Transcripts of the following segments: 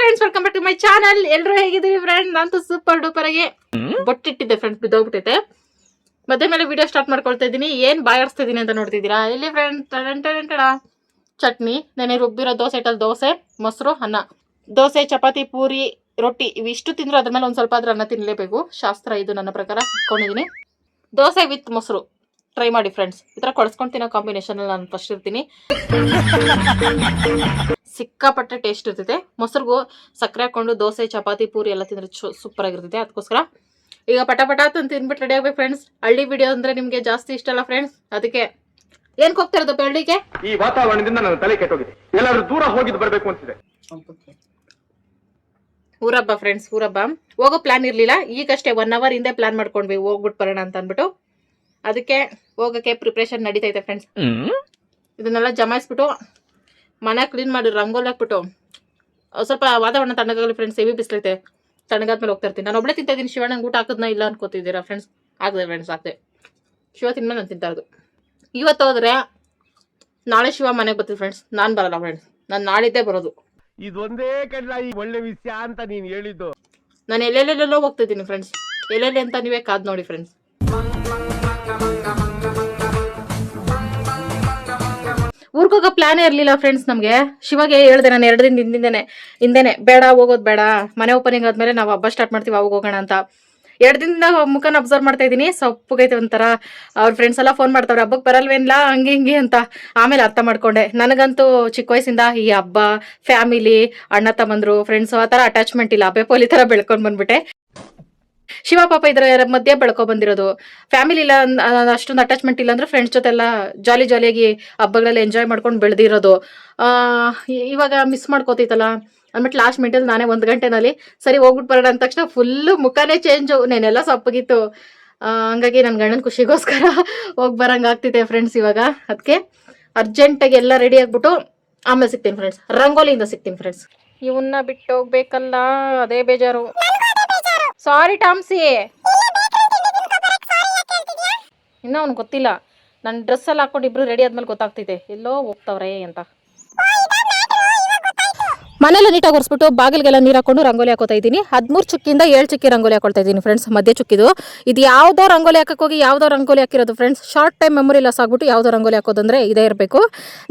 Friends, welcome back to my channel. ಎಲ್ಲರೂ ಹೇಗಿದ್ದೀವಿ friends? ನಾನಂತೂ ಸೂಪರ್ ಡೂಪರ್ ಆಗಿ ಬೊಟ್ಟಿಟ್ಟಿದ್ದೆ ಫ್ರೆಂಡ್ಸ್, ಬಿದ್ದೋಗ್ಬಿಟ್ಟೈತೆ. ಮಧ್ಯ ಮೇಲೆ ವಿಡಿಯೋ ಸ್ಟಾರ್ಟ್ ಮಾಡ್ಕೊಳ್ತಾ ಇದ್ದೀನಿ. ಏನ್ ಬಾಯಾರಿಸ್ತಾ ಇದೀನಿ ಅಂತ ನೋಡ್ತಿದ್ದೀರಾ? ಇಲ್ಲಿ ಫ್ರೆಂಡ್ಸ್ ಚಟ್ನಿ, ನೆನೆ ರುಬ್ಬಿರೋ ದೋಸೆ ಇಟ್ಟಲ್ಲಿ ದೋಸೆ, ಮೊಸರು, ಅನ್ನ. ದೋಸೆ, ಚಪಾತಿ, ಪೂರಿ, ರೊಟ್ಟಿ ಇವಿಷ್ಟು ತಿಂದ್ರು ಅದ್ರ ಮೇಲೆ ಒಂದ್ ಸ್ವಲ್ಪ ಆದ್ರೂ ಅನ್ನ ತಿನ್ಲೇಬೇಕು, ಶಾಸ್ತ್ರ ಇದು ನನ್ನ ಪ್ರಕಾರ. ಇಟ್ಕೊಂಡಿದ್ದೀನಿ ದೋಸೆ ವಿತ್ ಮೊಸರು. ಟ್ರೈ ಮಾಡಿ ಫ್ರೆಂಡ್ಸ್, ಈ ತರ ಕೊಳಸ್ಕೊಂಡು ತಿನ್ನೋ ಕಾಂಬಿನೇಷನ್ ಅಲ್ಲಿ ನಾನು ಫಸ್ಟ್ ಇರ್ತೀನಿ. ಸಿಕ್ಕಾಪಟ್ಟೆ ಟೇಸ್ಟ್ ಇರ್ತೈತೆ. ಮೊಸರುಗೂ ಸಕ್ಕರೆ ಹಾಕೊಂಡು ದೋಸೆ, ಚಪಾತಿ, ಪೂರಿ ಎಲ್ಲ ತಿಂದ್ರೆ ಸೂಪರ್ ಆಗಿರ್ತೈತೆ. ಅದಕ್ಕೋಸ್ಕರ ಈಗ ಪಟ ಅಂತ ತಿನ್ಬಿಟ್ಟು ರೆಡಿ ಆಗ್ಬೇಕು ಫ್ರೆಂಡ್ಸ್. ಹಳ್ಳಿ ವಿಡಿಯೋ ಅಂದ್ರೆ ನಿಮ್ಗೆ ಜಾಸ್ತಿ ಇಷ್ಟ ಅಲ್ಲ ಫ್ರೆಂಡ್ಸ್, ಅದಕ್ಕೆ ಏನ್ ಹೋಗ್ತಾ ಇರೋದು ಹಳ್ಳಿಗೆ? ಈ ವಾತಾವರಣದಿಂದ ನನ್ನ ತಲೆ ಕೆಟ್ಟೋಗಿದೆ. ಎಲ್ಲಾದ್ರೂ ದೂರ ಹೋಗಿದ್ದು ಬರ್ಬೇಕು ಅಂತಿದೆ. ಊರಬ್ಬ ಫ್ರೆಂಡ್ಸ್, ಊರಬ್ಬ. ಹೋಗೋ ಪ್ಲಾನ್ ಇರ್ಲಿಲ್ಲ, ಈಗಷ್ಟೇ 1 hour ಹಿಂದೆ ಪ್ಲಾನ್ ಮಾಡ್ಕೊಂಡ್ವಿ ಹೋಗ್ಬಿಟ್ಟು ಬರೋಣ ಅಂತ ಅಂದ್ಬಿಟ್ಟು. ಅದಕ್ಕೆ ಹೋಗಕ್ಕೆ ಪ್ರಿಪ್ರೇಷನ್ ನಡೀತೈತೆ ಫ್ರೆಂಡ್ಸ್. ಇದನ್ನೆಲ್ಲ ಜಮಾಯಿಸ್ಬಿಟ್ಟು ಮನೆ ಕ್ಲೀನ್ ಮಾಡಿ ರಂಗೋಲಿ ಹಾಕ್ಬಿಟ್ಟು ಸ್ವಲ್ಪ ವಾತಾವರಣ ತಣ್ಣಗಾಗಲಿ ಫ್ರೆಂಡ್ಸ್. ಹೆವಿ ಬಿಸ್ಲೈತೆ. ತಣ್ಣಗಾದ್ಮೇಲೆ ಹೋಗ್ತಾ ಇರ್ತೀನಿ. ನಾನು ಒಬ್ಬಳೇ ತಿಂತಾ ಇದ್ದೀನಿ. ಶಿವಣ್ಣಂಗೆ ಊಟ ಹಾಕಿದ್ನ ಇಲ್ಲ ಅನ್ಕೋತಿದ್ದೀರಾ ಫ್ರೆಂಡ್ಸ್? ಆಗದೆ ಫ್ರೆಂಡ್ಸ್, ಆಗದೆ. ಶಿವ ತಿನ್ಮೇಲೆ ನಾನು ತಿಂತಾ ಇರೋದು. ಇವತ್ತು ಹೋದ್ರೆ ನಾಳೆ ಶಿವ ಮನೆಗೆ ಬರ್ತೀವಿ ಫ್ರೆಂಡ್ಸ್. ನಾನು ಬರಲ್ಲ ಫ್ರೆಂಡ್ಸ್, ನಾನು ನಾಳಿದ್ದೇ ಬರೋದು. ಇದೊಂದೇ ಕಡ್ಲ ಈ ಒಳ್ಳೆ ವಿಷಯ ಅಂತ ನೀನ್ ಹೇಳಿದ್ದು. ನಾನು ಎಲ್ಲೆಲ್ಲೆಲ್ಲೋ ಹೋಗ್ತಾ ಇದ್ದೀನಿ ಫ್ರೆಂಡ್ಸ್. ಎಲ್ಲೆಲ್ಲಿ ಅಂತ ನೀವೇ ಕಾದ್ ನೋಡಿ ಫ್ರೆಂಡ್ಸ್. ಊರ್ಗೋಗೋ ಪ್ಲಾನೇ ಇರಲಿಲ್ಲ ಫ್ರೆಂಡ್ಸ್ ನಮಗೆ. ಶಿವಾಗೆ ಹೇಳ್ದೆ ನಾನು 2 ದಿನ ಹಿಂದೆನೆ ಬೇಡ, ಹೋಗೋದು ಬೇಡ, ಮನೆ ಓಪನಿಂಗ್ ಆದ್ಮೇಲೆ ನಾವು ಹಬ್ಬ ಸ್ಟಾರ್ಟ್ ಮಾಡ್ತೀವಿ, ಅವಾಗ ಹೋಗೋಣ ಅಂತ. 2 ದಿನದಿಂದ ಮುಖನ ಅಬ್ಸರ್ವ್ ಮಾಡ್ತಾ ಇದ್ದೀನಿ. ಸೊಪ್ಪಗೈತೆ ಒಂಥರ. ಅವ್ರ ಫ್ರೆಂಡ್ಸ್ ಎಲ್ಲ ಫೋನ್ ಮಾಡ್ತಾವ್ರೆ, ಹಬ್ಬಕ್ಕೆ ಬರಲ್ವೇನಿಲ್ಲ ಹಂಗೆ ಹಿಂಗೆ ಅಂತ. ಆಮೇಲೆ ಅರ್ಥ ಮಾಡ್ಕೊಂಡೆ, ನನಗಂತೂ ಚಿಕ್ಕ ವಯಸ್ಸಿಂದ ಈ ಹಬ್ಬ, ಫ್ಯಾಮಿಲಿ, ಅಣ್ಣ ತಮ್ಮಂದ್ರು, ಫ್ರೆಂಡ್ಸ್ ಆ ಥರ ಅಟ್ಯಾಚ್ಮೆಂಟ್ ಇಲ್ಲ. ಪೇಪೋಲಿ ಥರ ಬೆಳ್ಕೊಂಡು ಬಂದ್ಬಿಟ್ಟೆ. ಶಿವ ಪಾಪ ಇದ್ರ ಮಧ್ಯೆ ಬೆಳ್ಕೊ ಬಂದಿರೋದು. ಫ್ಯಾಮಿಲಿ ಇಲ್ಲ ಅಷ್ಟೊಂದು ಅಟ್ಯಾಚ್ಮೆಂಟ್ ಇಲ್ಲ ಅಂದ್ರೆ ಫ್ರೆಂಡ್ಸ್ ಜೊತೆ ಎಲ್ಲ ಜಾಲಿಯಾಗಿ ಹಬ್ಬಗಳೆಲ್ಲ ಎಂಜಾಯ್ ಮಾಡ್ಕೊಂಡು ಬೆಳೆದಿರೋದು. ಇವಾಗ ಮಿಸ್ ಮಾಡ್ಕೋತೈತಲ್ಲ ಅಂದ್ಬಿಟ್ಟು ಲಾಸ್ಟ್ ಮಿನಿಟಲ್ಲಿ ನಾನೇ 1 ಗಂಟೆನಲ್ಲಿ ಸರಿ ಹೋಗ್ಬಿಟ್ಟು ಬರೋಣ ಅಂದ ತಕ್ಷಣ ಫುಲ್ಲು ಮುಖನೇ ಚೇಂಜು, ನೆನೆಲ್ಲ ಸಪ್ಪಗಿತ್ತು. ಹಂಗಾಗಿ ನನ್ನ ಗಂಡನ ಖುಷಿಗೋಸ್ಕರ ಹೋಗಿ ಬರಂಗೆ ಆಗ್ತಿದೆ ಫ್ರೆಂಡ್ಸ್ ಇವಾಗ. ಅದಕ್ಕೆ ಅರ್ಜೆಂಟಾಗಿ ಎಲ್ಲ ರೆಡಿ ಆಗ್ಬಿಟ್ಟು ಆಮೇಲೆ ಸಿಗ್ತೀನಿ ಫ್ರೆಂಡ್ಸ್. ರಂಗೋಲಿಯಿಂದ ಸಿಗ್ತೀನಿ ಫ್ರೆಂಡ್ಸ್. ಇವನ್ನ ಬಿಟ್ಟು ಹೋಗ್ಬೇಕಲ್ಲ, ಅದೇ ಬೇಜಾರು. ಸಾರಿ ಟಾಮ್ಸಿ, ಇನ್ನೂ ಅವ್ನು ಗೊತ್ತಿಲ್ಲ. ನನ್ನ ಡ್ರೆಸ್ ಎಲ್ಲ ಹಾಕೊಂಡು ಇಬ್ರು ರೆಡಿ ಆದ್ಮೇಲೆ ಗೊತ್ತಾಗ್ತಿದೆ ಎಲ್ಲೋ ಹೋಗ್ತಾವ್ರೆ ಅಂತ. ಮನೆಲ್ಲ ನೀಟಾಗಿ ಒರೆಸ್ಬಿಟ್ಟು ಬಾಗಿಲಿಗೆಲ್ಲ ನೀರು ಹಾಕೊಂಡು ರಂಗೋಲಿ ಹಾಕೋತಾ ಇದ್ದೀನಿ. 13 ಚುಕ್ಕಿಯಿಂದ 7 ಚುಕ್ಕಿ ರಂಗೋಲಿ ಹಾಕೊಳ್ತಾ ಇದ್ದೀನಿ ಫ್ರೆಂಡ್ಸ್. ಮಧ್ಯೆ ಚುಕ್ಕಿದು ಇದು ಯಾವುದೋ ರಂಗೋಲಿ ಹಾಕಕ್ಕೆ ಹೋಗಿ ಯಾವುದೋ ರಂಗೋಲಿ ಹಾಕಿರೋದು friends. Short time memory loss ಆಗ್ಬಿಟ್ಟು ಯಾವುದೋ ರಂಗೋಲಿ ಹಾಕೋದಂದ್ರೆ ಇದೇ ಇರಬೇಕು.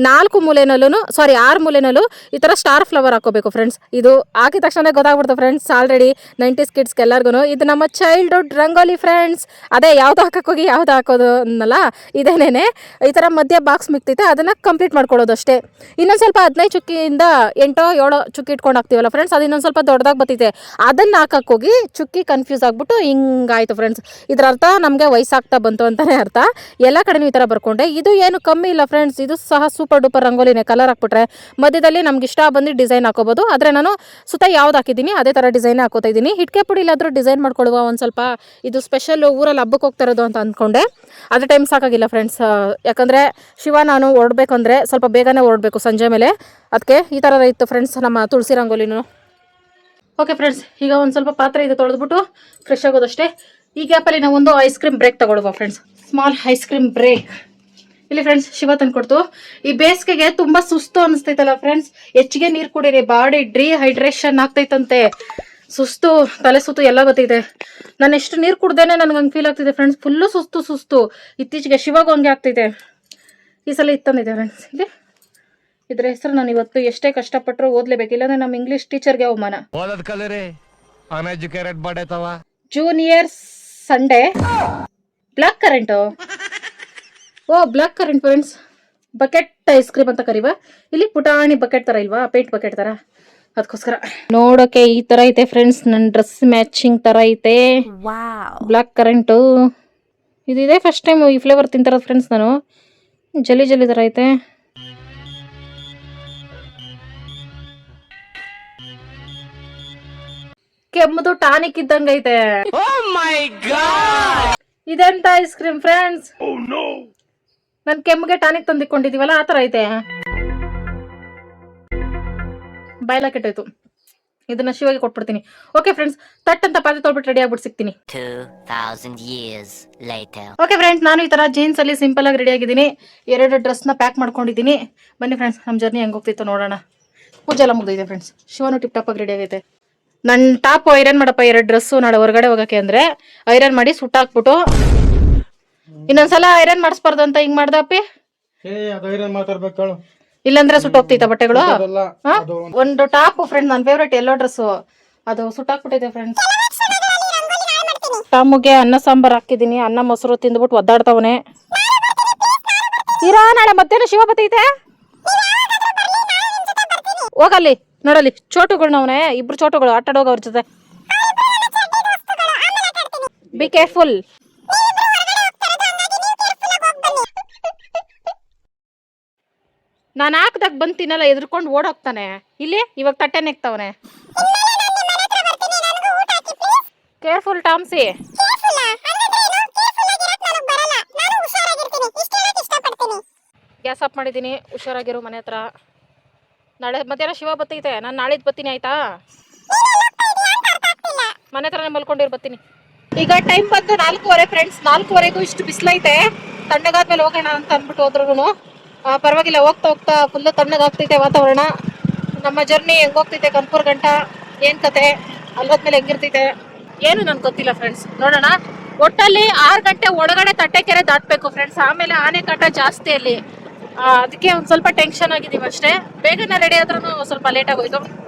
6 ಮೂಲೆನಲ್ಲೂ ಈ ಥರ ಸ್ಟಾರ್ ಫ್ಲವರ್ ಹಾಕೋಬೇಕು ಫ್ರೆಂಡ್ಸ್. ಇದು ಹಾಕಿದ ತಕ್ಷಣ ಗೊತ್ತಾಗ್ಬಿಡ್ತು ಫ್ರೆಂಡ್ಸ್. ಆಲ್ರೆಡಿ 90s ಕಿಡ್ಸ್ಗೆ ಎಲ್ಲರಿಗೂ ಇದು ನಮ್ಮ ಚೈಲ್ಡ್ಹುಡ್ ರಂಗೋಲಿ ಫ್ರೆಂಡ್ಸ್. ಅದೇ ಯಾವ್ದು ಹಾಕಕ್ಕೆ ಹೋಗಿ ಯಾವ್ದು ಹಾಕೋದು ಅನ್ನಲ್ಲ, ಇದೇನೇನೆ. ಈ ಥರ ಮಧ್ಯ ಬಾಕ್ಸ್ ಮಿಕ್ತೈತೆ, ಅದನ್ನು ಕಂಪ್ಲೀಟ್ ಮಾಡ್ಕೊಳ್ಳೋದು ಅಷ್ಟೇ. ಇನ್ನೊಂದು ಸ್ವಲ್ಪ 15 ಚುಕ್ಕಿಯಿಂದ 8-7 ಚುಕ್ಕಿ ಇಟ್ಕೊಂಡು ಹಾಕ್ತೀವಲ್ಲ ಫ್ರೆಂಡ್ಸ್, ಅದು ಇನ್ನೊಂದು ಸ್ವಲ್ಪ ದೊಡ್ಡದಾಗಿ ಬರ್ತೈತೆ. ಅದನ್ನು ಹಾಕಕ್ಕೆ ಹೋಗಿ ಚುಕ್ಕಿ ಕನ್ಫ್ಯೂಸ್ ಆಗ್ಬಿಟ್ಟು ಹಿಂಗಾಯ್ತು ಫ್ರೆಂಡ್ಸ್. ಇದರ ಅರ್ಥ ನಮಗೆ ವಯಸ್ಸಾಗ್ತಾ ಬಂತು ಅಂತಲೇ ಅರ್ಥ. ಎಲ್ಲ ಕಡೆನೂ ಈ ಥರ ಬರ್ಕೊಂಡೆ. ಇದು ಏನು ಕಮ್ಮಿ ಇಲ್ಲ ಫ್ರೆಂಡ್ಸ್, ಇದು ಸಹ ಸೂಪರ್ ಡೂಪರ್ ರಂಗೋಲಿನೇ. ಕಲರ್ ಹಾಕ್ಬಿಟ್ರೆ ಮಧ್ಯದಲ್ಲಿ ನಮ್ಗೆ ಇಷ್ಟ ಬಂದು ಡಿಸೈನ್ ಹಾಕೋಬೋದು. ಆದರೆ ನಾನು ಸುತ್ತ ಯಾವ್ದು ಹಾಕಿದ್ದೀನಿ ಅದೇ ಥರ ಡಿಸೈನ್ ಹಾಕೋತಾ ಇದ್ದೀನಿ. ಹಿಟ್ಕೆ ಪುಡಿಲಾದರೂ ಡಿಸೈನ್ ಮಾಡ್ಕೊಳ್ಳುವ ಒಂದು ಸ್ವಲ್ಪ. ಇದು ಸ್ಪೆಷಲ್ ಊರಲ್ಲಿ ಹಬ್ಬಕ್ಕೆ ಹೋಗ್ತಾ ಇರೋದು ಅಂತ ಅಂದ್ಕೊಂಡೆ. ಅದೇ ಟೈಮ್ ಸಾಕಾಗಿಲ್ಲ ಫ್ರೆಂಡ್ಸ್. ಯಾಕಂದರೆ ಶಿವ ನಾನು ಹೊರಡ್ಬೇಕಂದ್ರೆ ಸ್ವಲ್ಪ ಬೇಗನೆ ಹೊರಡಬೇಕು ಸಂಜೆ ಮೇಲೆ. ಅದಕ್ಕೆ ಈ ಥರ ಇತ್ತು ಫ್ರೆಂಡ್ಸ್ ನಮ್ಮ ತುಳಸಿ ರಂಗೋಲಿನೂ. ಓಕೆ ಫ್ರೆಂಡ್ಸ್, ಈಗ ಒಂದು ಸ್ವಲ್ಪ ಪಾತ್ರೆ ಇದು ತೊಳೆದ್ಬಿಟ್ಟು ಫ್ರೆಶ್ ಆಗೋದಷ್ಟೇ. ಈ ಗ್ಯಾಪಲ್ಲಿ ನಾವು ಒಂದು ಐಸ್ ಕ್ರೀಮ್ ಬ್ರೇಕ್ ತಗೊಳ್ಳುವ friends. Small ice cream break. ಇಲ್ಲಿ ಫ್ರೆಂಡ್ಸ್ ಶಿವ ತಂದ್ಕೊಡ್ತು. ಈ ಬೇಸಿಗೆಗೆ ತುಂಬ ಸುಸ್ತು ಅನಿಸ್ತೈತಲ್ಲ ಫ್ರೆಂಡ್ಸ್, ಹೆಚ್ಚಿಗೆ ನೀರು ಕುಡೀರಿ, ಬಾಡಿ ಡಿಹೈಡ್ರೇಷನ್ ಆಗ್ತೈತಂತೆ. ಸುಸ್ತು, ತಲೆ ಸುತ್ತು ಎಲ್ಲ ಬರ್ತೈತೆ. ನಾನು ಎಷ್ಟು ನೀರು ಕುಡ್ದೇನೆ ನನಗೆ ಹಂಗೆ ಫೀಲ್ ಆಗ್ತಿದೆ ಫ್ರೆಂಡ್ಸ್. ಫುಲ್ಲು ಸುಸ್ತು. ಇತ್ತೀಚೆಗೆ ಶಿವಾಗ ಹಂಗೆ ಆಗ್ತೈತೆ. ಈ ಸಲ ಇತ್ತಂದಿದೆ ಫ್ರೆಂಡ್ಸ್. ಇಲ್ಲಿ ಇದ್ರ ಹೆಸರು ನಾನು ಇವತ್ತು ಎಷ್ಟೇ ಕಷ್ಟಪಟ್ಟರು ಓದ್ಲೇಬೇಕು, ಇಲ್ಲಾಂದ್ರೆ ನಮ್ಮ ಇಂಗ್ಲಿಷ್ ಟೀಚರ್ಗೆ ಅವಮಾನ. Junior Sunday black current. Black current friends. Bucket ice cream ಅಂತ ಕರೀವಾ. ಇಲ್ಲಿ ಪುಟಾಣಿ ಬಕೆಟ್ ತರ ಇಲ್ವಾ, ಪೇಂಟ್ ಬಕೆಟ್ ತರ. ಅದಕ್ಕೋಸ್ಕರ ನೋಡೋಕೆ ಈ ತರ ಐತೆ ಫ್ರೆಂಡ್ಸ್. ನನ್ನ ಡ್ರೆಸ್ ಮ್ಯಾಚಿಂಗ್ ತರ ಐತೆ. ಬ್ಲಾಕ್ ಕರೆಂಟು ಇದಿದೆ. ಫಸ್ಟ್ ಟೈಮ್ ಈ ಫ್ಲೇವರ್ ತಿಂತಾರದು ಫ್ರೆಂಡ್ಸ್. ನಾನು ಜಲಿ ತರ ಐತೆ. ಕೆಮ್ಮದು ಟಾನಿಕ್ ಇದ್ದಂಗ ಐತೆ. ಇದೆಂತ ಐಸ್ ಕ್ರೀಮ್ ಫ್ರೆಂಡ್ಸ್? ನನ್ ಕೆಮ್ಮಿಗೆ ಟಾನಿಕ್ ತಂದಿಕೊಂಡಿದೀವಲ್ಲ ಆ ತರ ಐತೆ. ಬಾಯ್ಲ ಕೆಟ್ಟೋಯ್ತು. ಇದನ್ನ ಶಿವಗೆ ಕೊಟ್ಬಿಡ್ತೀನಿ. ಓಕೆ ಫ್ರೆಂಡ್ಸ್, ತಟ್ ಅಂತ ಪಾತ್ರೆ ತೊಳ್ಬಿಟ್ಟು ರೆಡಿ ಆಗ್ಬಿಟ್ಟು ಸಿಗ್ತೀನಿ. 2000 years later. ಓಕೆ ಫ್ರೆಂಡ್ಸ್, ನಾನು ಈ ತರ ಜೀನ್ಸ್ ಅಲ್ಲಿ ಸಿಂಪಲ್ ಆಗಿ ರೆಡಿ ಆಗಿದ್ದೀನಿ. 2 ಡ್ರೆಸ್ನ ಪ್ಯಾಕ್ ಮಾಡ್ಕೊಂಡಿದ್ದೀನಿ. ಬನ್ನಿ ಫ್ರೆಂಡ್ಸ್, ನಮ್ಮ ಜರ್ನಿ ಹೆಂಗ್ ಹೋಗ್ತಿತ್ತು ನೋಡೋಣ. ಪೂಜೆ ಎಲ್ಲ ಮುಗಿದಿದೆ ಫ್ರೆಂಡ್ಸ್. ಶಿವನು ಟಿಪ್ ಟಾಪ್ ಆಗಿ ರೆಡಿ ಆಗೈತೆ. ನನ್ನ ಟಾಪ್ ಐರನ್ ಮಾಡಪ್ಪ, 2 ಡ್ರೆಸ್ಸು ನಾಳೆ ಹೊರಗಡೆ ಹೋಗಕ್ಕೆ ಅಂದ್ರೆ ಐರನ್ ಮಾಡಿ ಸುಟ್ಟಾಕ್ಬಿಟ್ಟು ಇನ್ನೊಂದ್ಸಲ ಐರನ್ ಮಾಡಿಸ್ಬಾರ್ದು ಅಂತ ಹಿಂಗ್ ಮಾಡ್ದಪ್ಪಿ. ಇಲ್ಲಾಂದ್ರೆ ಸುಟ್ಟೋಗ್ತೈತ ಬಟ್ಟೆಗಳು. ಒಂದು ಟಾಪ್ ಫ್ರೆಂಡ್ ನನ್ನ ಫೇವ್ರೇಟ್ ಎಲ್ಲೋ ಡ್ರೆಸ್ಸು, ಅದು ಸುಟ್ಟಾಕ್ಬಿಟ್ಟೈತೆ ಫ್ರೆಂಡ್ಸ್. ಟಾಮುಗೆ ಅನ್ನ ಸಾಂಬಾರ್ ಹಾಕಿದೀನಿ. ಅನ್ನ ಮೊಸರು ತಿಂದ್ಬಿಟ್ಟು ಒದ್ದಾಡ್ತಾವನೆ. ಇರಾ, ನಾಳೆ ಮಧ್ಯಾಹ್ನ ಶಿವ ಬತ್ತೈತೆ. ಹೋಗಲ್ಲಿ ನೋಡಲ್ಲಿ ಚೋಟುಗಳನ್ನವನೇ, ಇಬ್ರು ಚೋಟುಗಳು ಆಟಾಡೋಗ ಅವ್ರ ಜೊತೆ. Be careful. ನಾನು ಹಾಕ್ದಾಗ ಬಂದು ತಿನ್ನಲ್ಲ, ಎದ್ರುಕೊಂಡು ಓಡೋಗ್ತಾನೆ. ಇಲ್ಲಿ ಇವಾಗ ತಟ್ಟೆ ನೆಕ್ತಾವನೆ. ಕೇರ್ಫುಲ್ ಟಾಮ್ಸಿ. ಗ್ಯಾಸ್ ಆಫ್ ಮಾಡಿದ್ದೀನಿ, ಹುಷಾರಾಗಿರು ಮನೆ ಹತ್ರ. ನಾಳೆ ಮಧ್ಯಾಹ್ನ ಶಿವ ಬತ್ತೈತೆ, ನಾನು ನಾಳಿದ್ದು ಬರ್ತೀನಿ ಆಯ್ತಾ. ಮನೆ ಹತ್ರನೇ ಮಲ್ಕೊಂಡಿರು ಬರ್ತೀನಿ. ಈಗ ಟೈಮ್ ಬಂದು 4:15 ಫ್ರೆಂಡ್ಸ್. 4:15 ಇಷ್ಟು ಬಿಸಿಲೈತೆ. ತಣ್ಣಗಾದ್ಮೇಲೆ ಹೋಗೋಣ ಅಂತ ಅಂದ್ಬಿಟ್ಟು ಹೋದ್ರೂ ಪರವಾಗಿಲ್ಲ, ಹೋಗ್ತಾ ಹೋಗ್ತಾ ಫುಲ್ಲು ತಣ್ಣಗಾಗ್ತೈತೆ ವಾತಾವರಣ. ನಮ್ಮ ಜರ್ನಿ ಹೆಂಗ್ ಹೋಗ್ತೈತೆ ಕನ್ಪೂರ್ ಗಂಟ, ಏನ್ ಕತೆ, ಅಲ್ಲೋದ್ಮೇಲೆ ಹೆಂಗಿರ್ತೈತೆ ಏನು ನನ್ಗೆ ಗೊತ್ತಿಲ್ಲ ಫ್ರೆಂಡ್ಸ್. ನೋಡೋಣ. ಒಟ್ಟಲ್ಲಿ 6 ಗಂಟೆ ಒಳಗಡೆ ತಟ್ಟೆಕೆರೆ ದಾಟ್ಬೇಕು ಫ್ರೆಂಡ್ಸ್. ಆಮೇಲೆ ಆನೆ ಕಾಟ ಜಾಸ್ತಿ ಅಲ್ಲಿ, ಅದಕ್ಕೆ ಒಂದು ಸ್ವಲ್ಪ ಟೆನ್ಷನ್ ಆಗಿದ್ದೀವಿ ಅಷ್ಟೇ. ಬೇಗನೆ ರೆಡಿ ಆದ್ರೂ ಸ್ವಲ್ಪ ಲೇಟ್ ಆಗೋಯ್ತು.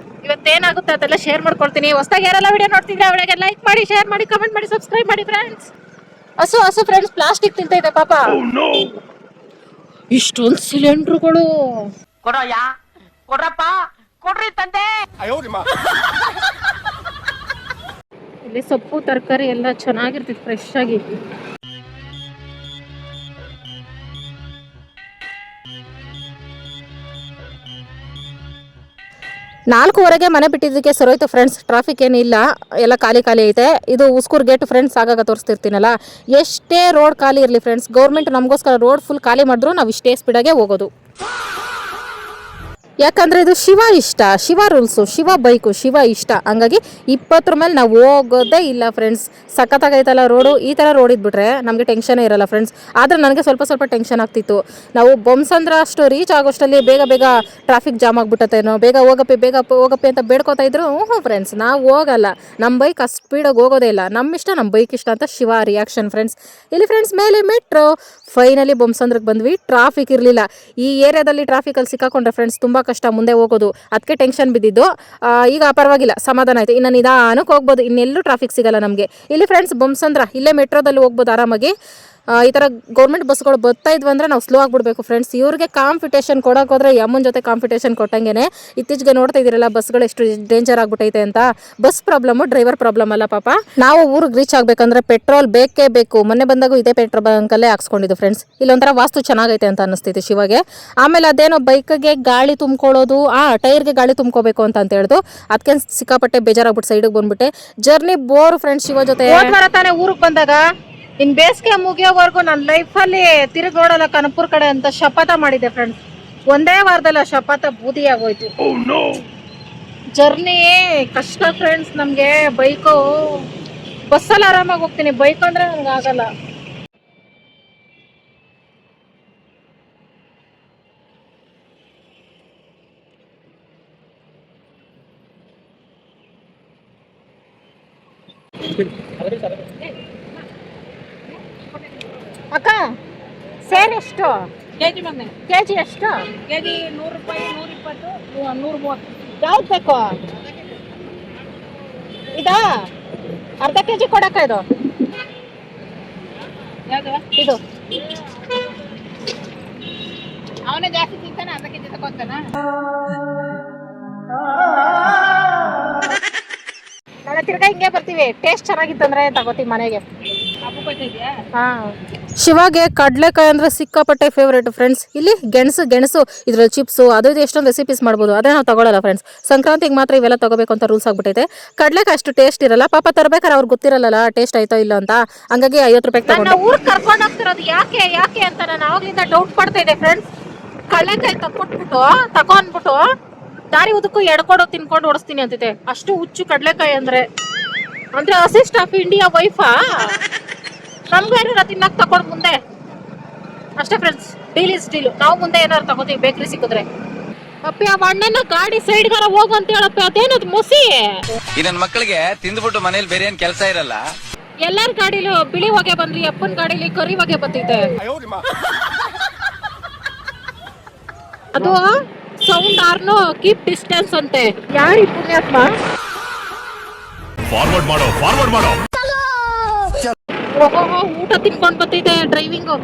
ಇವತ್ತೇನಾಗುತ್ತೆ ಅದೆಲ್ಲ ಶೇರ್ ಮಾಡ್ಕೊಳ್ತೀನಿ. ಹೊಸದಾಗಿ ಯಾರೆಲ್ಲ ವಿಡಿಯೋ ನೋಡ್ತಿದ್ರೆ ಅವಳಿಗೆ ಲೈಕ್ ಮಾಡಿ, ಶೇರ್ ಮಾಡಿ, ಕಮೆಂಟ್ ಮಾಡಿ, ಸಬ್ಸ್ಕ್ರೈಬ್ ಮಾಡಿ ಫ್ರೆಂಡ್ಸ್. ಹಸು ಫ್ರೆಂಡ್ಸ್ ಪ್ಲಾಸ್ಟಿಕ್ ತಿಂತೈತೆ ಪಾಪ. ಇಷ್ಟೊಂದು ಸಿಲಿಂಡರ್ಗಳು ಕೊಡ್ರಪ್ಪ ಕೊಡ್ರಿ ತಂದೆ. ಇಲ್ಲಿ ಸೊಪ್ಪು ತರಕಾರಿ ಎಲ್ಲ ಚೆನ್ನಾಗಿರ್ತೈತೆ ಫ್ರೆಶ್ ಆಗಿ. ನಾಲ್ಕುವರೆಗೆ ಮನೆ ಬಿಟ್ಟಿದ್ದಕ್ಕೆ ಸರೋಯ್ತು ಫ್ರೆಂಡ್ಸ್. ಟ್ರಾಫಿಕ್ ಏನಿಲ್ಲ, ಎಲ್ಲ ಖಾಲಿ ಐತೆ. ಇದು ಉಸ್ಕೂರ್ ಗೇಟ್ ಫ್ರೆಂಡ್ಸ್, ಆಗಾಗ ತೋರಿಸ್ತಿರ್ತೀನಲ್ಲ. ಎಷ್ಟೇ ರೋಡ್ ಖಾಲಿ ಇರಲಿ ಫ್ರೆಂಡ್ಸ್, ಗೌರ್ಮೆಂಟ್ ನಮಗೋಸ್ಕರ ರೋಡ್ ಫುಲ್ ಖಾಲಿ ಮಾಡಿದ್ರು ನಾವು ಇಷ್ಟೇ ಸ್ಪೀಡಾಗೆ ಹೋಗೋದು. ಯಾಕಂದರೆ ಇದು ಶಿವ ಇಷ್ಟ, ಶಿವ ರೂಲ್ಸು, ಶಿವ ಬೈಕು, ಶಿವ ಇಷ್ಟ. ಹಂಗಾಗಿ 20 ಮೇಲೆ ನಾವು ಹೋಗೋದೇ ಇಲ್ಲ ಫ್ರೆಂಡ್ಸ್. ಸಖತ್ತಾಗೈತಲ್ಲ ರೋಡು. ಈ ಥರ ರೋಡ್ ಇದ್ಬಿಟ್ರೆ ನಮಗೆ ಟೆನ್ಷನೇ ಇರಲ್ಲ ಫ್ರೆಂಡ್ಸ್. ಆದರೆ ನನಗೆ ಸ್ವಲ್ಪ ಟೆನ್ಷನ್ ಆಗ್ತಿತ್ತು. ನಾವು ಬೊಮ್ಸಂದ್ರ ಅಷ್ಟು ರೀಚ್ ಆಗೋಷ್ಟರಲ್ಲಿ ಬೇಗ ಟ್ರಾಫಿಕ್ ಜಾಮ್ ಆಗಿಬಿಟ್ಟತ್ತೇನೋ, ಬೇಗ ಹೋಗಪ್ಪಿ ಅಂತ ಬೇಡ್ಕೋತಾ ಇದ್ರು. ಫ್ರೆಂಡ್ಸ್ ನಾವು ಹೋಗಲ್ಲ, ನಮ್ಮ ಬೈಕ್ ಅಷ್ಟು ಸ್ಪೀಡಾಗಿ ಹೋಗೋದೇ ಇಲ್ಲ. ನಮ್ಮ ಇಷ್ಟ, ನಮ್ಮ ಬೈಕ್ ಇಷ್ಟ ಅಂತ ಶಿವ ರಿಯಾಕ್ಷನ್ ಫ್ರೆಂಡ್ಸ್. ಇಲ್ಲಿ ಫ್ರೆಂಡ್ಸ್ ಮೇಲೆ ಮೆಟ್ರೋ. ಫೈನಲಿ ಬೊಮ್ಸಂದ್ರಕ್ಕೆ ಬಂದ್ವಿ. ಟ್ರಾಫಿಕ್ ಇರಲಿಲ್ಲ. ಈ ಏರಿಯಾದಲ್ಲಿ ಟ್ರಾಫಿಕಲ್ಲಿ ಸಿಕ್ಕಾಕೊಂಡ್ರೆ ಫ್ರೆಂಡ್ಸ್ ತುಂಬ ಕಷ್ಟ ಮುಂದೆ ಹೋಗೋದು. ಅದಕ್ಕೆ ಟೆನ್ಷನ್ ಬಿದ್ದಿದ್ದು. ಈಗ ಪರವಾಗಿಲ್ಲ, ಸಮಾಧಾನ ಆಯಿತು. ಇನ್ನು ನಿಧಾನಕ್ಕೆ ಹೋಗ್ಬೋದು, ಇನ್ನೆಲ್ಲೂ ಟ್ರಾಫಿಕ್ ಸಿಗಲ್ಲ ನಮಗೆ. ಇಲ್ಲಿ ಫ್ರೆಂಡ್ಸ್ ಬೊಮ್ಸಂದ್ರ, ಇಲ್ಲೇ ಮೆಟ್ರೋದಲ್ಲಿ ಹೋಗ್ಬೋದು ಆರಾಮಾಗಿ. ಈ ಥರ ಗೌರ್ಮೆಂಟ್ ಬಸ್ಗಳು ಬರ್ತಾ ಇದ್ವು ಅಂದರೆ ನಾವು ಸ್ಲೋ ಆಗಿಬಿಡ್ಬೇಕು ಫ್ರೆಂಡ್ಸ್. ಇವ್ರಿಗೆ ಕಾಂಪಿಟೇಷನ್ ಕೊಡೋಕೆ ಹೋದ್ರೆ ಯಮ್ಮನ ಜೊತೆ ಕಾಂಪಿಟೇಷನ್ ಕೊಟ್ಟಂಗೆ. ಇತ್ತೀಚೆಗೆ ನೋಡ್ತಾ ಇದ್ದೀರಲ್ಲ ಬಸ್ಗಳು ಎಷ್ಟು ಡೇಂಜರ್ ಆಗಿಬಿಟ್ಟೈತೆ ಅಂತ. ಬಸ್ ಪ್ರಾಬ್ಲಮ್ಮು, ಡ್ರೈವರ್ ಪ್ರಾಬ್ಲಮ್ ಅಲ್ಲ ಪಾಪ. ನಾವು ಊರಿಗೆ ರೀಚ್ ಆಗಬೇಕಂದ್ರೆ ಪೆಟ್ರೋಲ್ ಬೇಕೇ ಬೇಕು. ಮೊನ್ನೆ ಬಂದಾಗೂ ಇದೇ ಪೆಟ್ರೋಲ್ ಬಂಕಲ್ಲೇ ಹಾಕ್ಸ್ಕೊಂಡಿದ್ದು ಫ್ರೆಂಡ್ಸ್. ಇಲ್ಲೊಂಥರ ವಾಸ್ತು ಚೆನ್ನಾಗೈತೆ ಅಂತ ಅನ್ನಿಸ್ತೈತೆ ಶಿವಗೆ. ಆಮೇಲೆ ಅದೇನೋ ಬೈಕ್ಗೆ ಗಾಳಿ ತುಂಬ್ಕೊಳ್ಳೋದು, ಟೈರ್ಗೆ ಗಾಳಿ ತುಂಬ್ಕೋಬೇಕು ಅಂತ ಹೇಳ್ದು. ಅದಕ್ಕೆ ಸಿಕ್ಕಾಪಟ್ಟೆ ಬೇಜಾರಾಗ್ಬಿಟ್ಟು ಸೈಡಿಗೆ ಬಂದ್ಬಿಟ್ಟೆ. ಜರ್ನಿ ಬೋರ್ ಫ್ರೆಂಡ್ಸ್ ಶಿವ ಜೊತೆ. ತಾನೇ ಊರಿಗೆ ಬಂದಾಗ ಇನ್ ಬೇಸಿಗೆ ಮುಗಿಯೋವರೆಗೂ ನನ್ನ ಲೈಫಲ್ಲಿ ತಿರುಗಿ ನೋಡಲ್ಲ ಕನಪುರ್ ಕಡೆ ಅಂತ ಶಪಥ ಮಾಡಿದೆ ಫ್ರೆಂಡ್ಸ್. ಒಂದೇ ವಾರದಲ್ಲ ಶಪಥ ಬೂದಿ ಆಗೋಯ್ತು. ಜರ್ನಿ ಕಷ್ಟ ಫ್ರೆಂಡ್ಸ್ ನಮ್ಗೆ. ಬೈಕು, ಬಸ್ಸಲ್ಲಿ ಆರಾಮಾಗಿ ಹೋಗ್ತೀನಿ, ಬೈಕ್ ಅಂದ್ರೆ ನನ್ಗೆ ಆಗಲ್ಲ. ಅಕ್ಕ ಸೇರ್ ಎಷ್ಟು ಕೆಜಿ? ಕೆಜಿ ಎಷ್ಟು? ಕೆಜಿ 100 ರೂಪಾಯಿ, 120, 130. ಯಾವ್ದು ಬೇಕು? ಇದಾ ಅರ್ಧ ಕೆಜಿ ಕೊಡಕ್ಕ? ಇದು ಇದು ಅವನೇ ಜಾಸ್ತಿ ತಿಂತಾನೆ, ಅರ್ಧ ಕೆಜಿ ತಗೋತಾನ. ನಾಳೆ ತಿರ್ಗಾ ಹಿಂಗೆ ಬರ್ತೀವಿ. ಟೇಸ್ಟ್ ಚೆನ್ನಾಗಿತ್ತಂದ್ರೆ ತಗೋತೀವಿ ಮನೆಗೆ. ಶಿವಾಗೆ ಕಡ್ಲೆಕಾಯಿ ಅಂದ್ರೆ ಸಿಕ್ಕಾಪಟ್ಟೆ ಫೇವ್ರೇಟ್ ಫ್ರೆಂಡ್ಸ್. ಇಲ್ಲಿ ಗೆಣಸು ಇದ್ರಲ್ಲಿ ಚಿಪ್ಸು ಅದು ಇದು ಎಷ್ಟೊಂದು ರೆಸಿಪೀಸ್ ಮಾಡ್ಬೋದು. ಅದೇ ನಾವು ತಗೊಳ್ಳಲ್ಲ ಫ್ರೆಂಡ್ಸ್. ಸಂಕ್ರಾಂತಿಗೆ ಮಾತ್ರ ಇವೆಲ್ಲ ತಗೋಬೇಕು ಅಂತ ರೂಲ್ಸ್ ಆಗ್ಬಿಟ್ಟೈತೆ. ಕಡ್ಲೆಕಾಯಿ ಅಷ್ಟು ಟೇಸ್ಟ್ ಇರಲ್ಲ ಪಾಪ. ತರಬೇಕಾದ್ರೆ ಅವ್ರಿಗೆ ಗೊತ್ತಿರಲ್ಲ ಟೇಸ್ಟ್ ಆಯ್ತೋ ಇಲ್ಲ ಅಂತ. ಹಂಗಾಗಿ 50 ರೂಪಾಯಿ ತಗೊಂಡು ಊರಿಗೆ ಕರ್ಕೊಂಡು ಹೋಗ್ತಿರೋದು ಯಾಕೆ ಅಂತ ನಾನು ಆವಾಗಲಿಂದ ಡೌಟ್ ಪಡ್ತಾ ಇದೆ ಫ್ರೆಂಡ್ಸ್. ಕಡ್ಲೆಕಾಯಿ ತಗೊಂಡ್ಬಿಟ್ಟು ದಾರಿ ಉದಕ್ಕೂ ಎಡ್ಕೊಂಡು ತಿನ್ಕೊಂಡು ಓಡಿಸ್ತೀನಿ ಅಂತಿದೆ. ಅಷ್ಟು ಹುಚ್ಚು ಕಡ್ಲೆಕಾಯಿ ಅಂದ್ರೆ ಅಸಿಸ್ಟ್ ಆಫ್ ಇಂಡಿಯಾ ವೈಫಾ. ನಮ್ಗೂ ಏನಾರ ತಿನ್ನಕ್ ತಗೊಂಡು ಮುಂದೆ ಅಷ್ಟೇ ಫ್ರೆಂಡ್ಸ್. Deal is deal. ನಾವು ಮುಂದೆ ಏನಾರು ತಗೋತೀವಿ ಬೇಕ್ರಿ ಸಿಕ್ಕಿದ್ರೆ. ಅಪ್ಪಿ ಆ ಅಣ್ಣನ ಗಾಡಿ ಸೈಡ್ ಗಾರ ಹೋಗು ಅಂತ ಹೇಳಪ್ಪ. ಅದೇನದು ಮುಸಿ ಈ ನನ್ ಮಕ್ಕಳಿಗೆ ತಿಂದ್ಬಿಟ್ಟು ಮನೇಲಿ ಬೇರೆ ಏನ್ ಕೆಲಸ ಇರಲ್ಲ. ಎಲ್ಲಾರ ಗಾಡಿಲಿ ಬಿಳಿ ಹೊಗೆ ಬಂದ್ರಿ, ಅಪ್ಪನ ಗಾಡಿಲಿ ಕರಿ ಹೊಗೆ ಬರ್ತೈತೆ. ಅದು ಸೌಂಡ್ ಆರ್ನು ಕೀಪ್ ಡಿಸ್ಟೆನ್ಸ್ ಅಂತೆ. ಯಾರಿ ಪುಣ್ಯಾತ್ಮ ಫಾರ್ವರ್ಡ್ ಮಾಡೋ ಓಹೋ ಊಟ ತಿನ್ಕೊಂಡ್ ಬರ್ತೈತೆ ಡ್ರೈವಿಂಗು.